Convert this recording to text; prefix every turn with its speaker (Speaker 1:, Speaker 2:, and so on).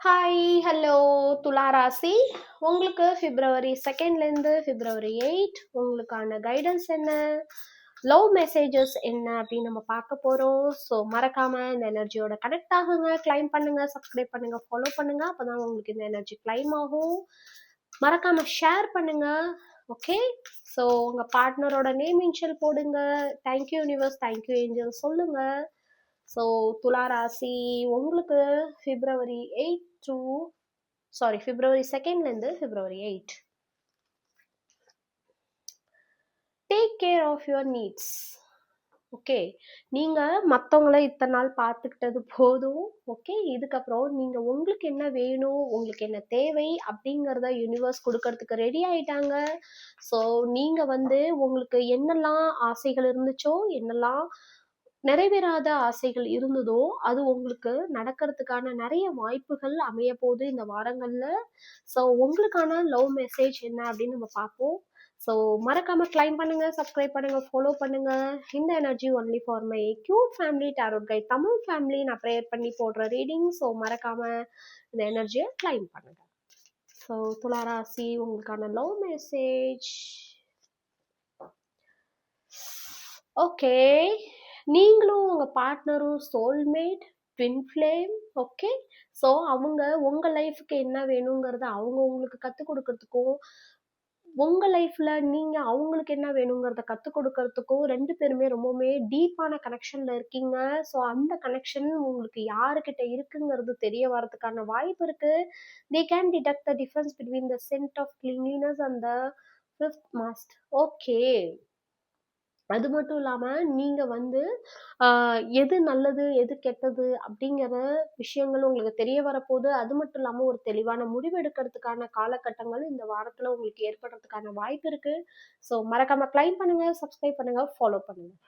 Speaker 1: Hi, hello துலா ராசி. உங்களுக்கு பிப்ரவரி 2லேருந்து பிப்ரவரி 8 உங்களுக்கான கைடன்ஸ் என்ன, லவ் மெசேஜஸ் என்ன அப்படின்னு நம்ம பார்க்க போகிறோம். ஸோ மறக்காமல் இந்த எனர்ஜியோட கனெக்ட் ஆகுங்க, கிளைம் பண்ணுங்கள், சப்ஸ்கிரைப் பண்ணுங்கள், ஃபாலோ பண்ணுங்கள். அப்போ தான் உங்களுக்கு இந்த எனர்ஜி கிளைம் ஆகும். மறக்காமல் ஷேர் பண்ணுங்கள். ஓகே, ஸோ உங்கள் பார்ட்னரோட நேம் இன்ஷியல் போடுங்க. தேங்க்யூ யூனிவர்ஸ், தேங்க்யூ ஏஞ்சல் சொல்லுங்கள். ஸோ துலா ராசி உங்களுக்கு பிப்ரவரி 8 டு பிப்ரவரி 2லேருந்து February 8. Take care of your needs. Okay, நீங்கள் மற்றவங்கள இத்தனை நாள் பார்த்துக்கிட்டது போதும். ஓகே, இதுக்கப்புறம் நீங்கள் உங்களுக்கு என்ன வேணும், உங்களுக்கு என்ன தேவை அப்படிங்கிறத யூனிவர்ஸ் கொடுக்கறதுக்கு ரெடி ஆயிட்டாங்க. ஸோ நீங்கள் உங்களுக்கு என்னெல்லாம் ஆசைகள் இருந்துச்சோ, என்னெல்லாம் நிறைவேறாத ஆசைகள் இருந்ததோ, அது உங்களுக்கு நடக்கிறதுக்கான நிறைய வாய்ப்புகள் அமைய போகுது இந்த வாரங்கள்ல. ஸோ உங்களுக்கான லவ் மெசேஜ் என்ன அப்படின்னு நம்ம பார்ப்போம். ஸோ மறக்காம கிளைம் பண்ணுங்க, சப்ஸ்கிரைப் பண்ணுங்க, ஃபாலோ பண்ணுங்க. இந்த energy only for my cute family tarot guide Tamil family. நான் ப்ரேயர் பண்ணி போடுற ரீடிங். ஸோ மறக்காம இந்த எனர்ஜியை கிளைம் பண்ணுங்க. ஸோ துளாராசி உங்களுக்கான லவ் மெசேஜ். ஓகே, நீங்களும் உங்கள் பார்ட்னரும் soulmate, twin flame. Okay, so அவங்க உங்கள் லைஃபுக்கு என்ன வேணுங்கிறத அவங்க உங்களுக்கு கற்றுக் கொடுக்கறதுக்கும், உங்கள் லைஃப்பில் நீங்கள் அவங்களுக்கு என்ன வேணுங்கிறத கற்றுக் கொடுக்கறதுக்கும் 2 பேருமே ரொம்பவுமே டீப்பான கனெக்ஷனில் இருக்கீங்க. ஸோ அந்த கனெக்ஷன் உங்களுக்கு யாருக்கிட்ட இருக்குங்கிறது தெரிய வரதுக்கான வாய்ப்பு இருக்குது. They can detect the difference between the scent of cleanliness and the fifth mast. Okay, அது மட்டும் இல்லாமல் நீங்கள் எது நல்லது எது கெட்டது அப்படிங்கிற விஷயங்கள் உங்களுக்கு தெரிய வரப்போகுது. அது மட்டும் இல்லாமல் ஒரு தெளிவான முடிவு எடுக்கிறதுக்கான காலகட்டங்கள் இந்த வாரத்தில் உங்களுக்கு ஏற்படுறதுக்கான வாய்ப்பு இருக்குது. ஸோ மறக்காமல் கிளைம் பண்ணுங்கள், சப்ஸ்கிரைப் பண்ணுங்கள், ஃபாலோ பண்ணுங்கள்.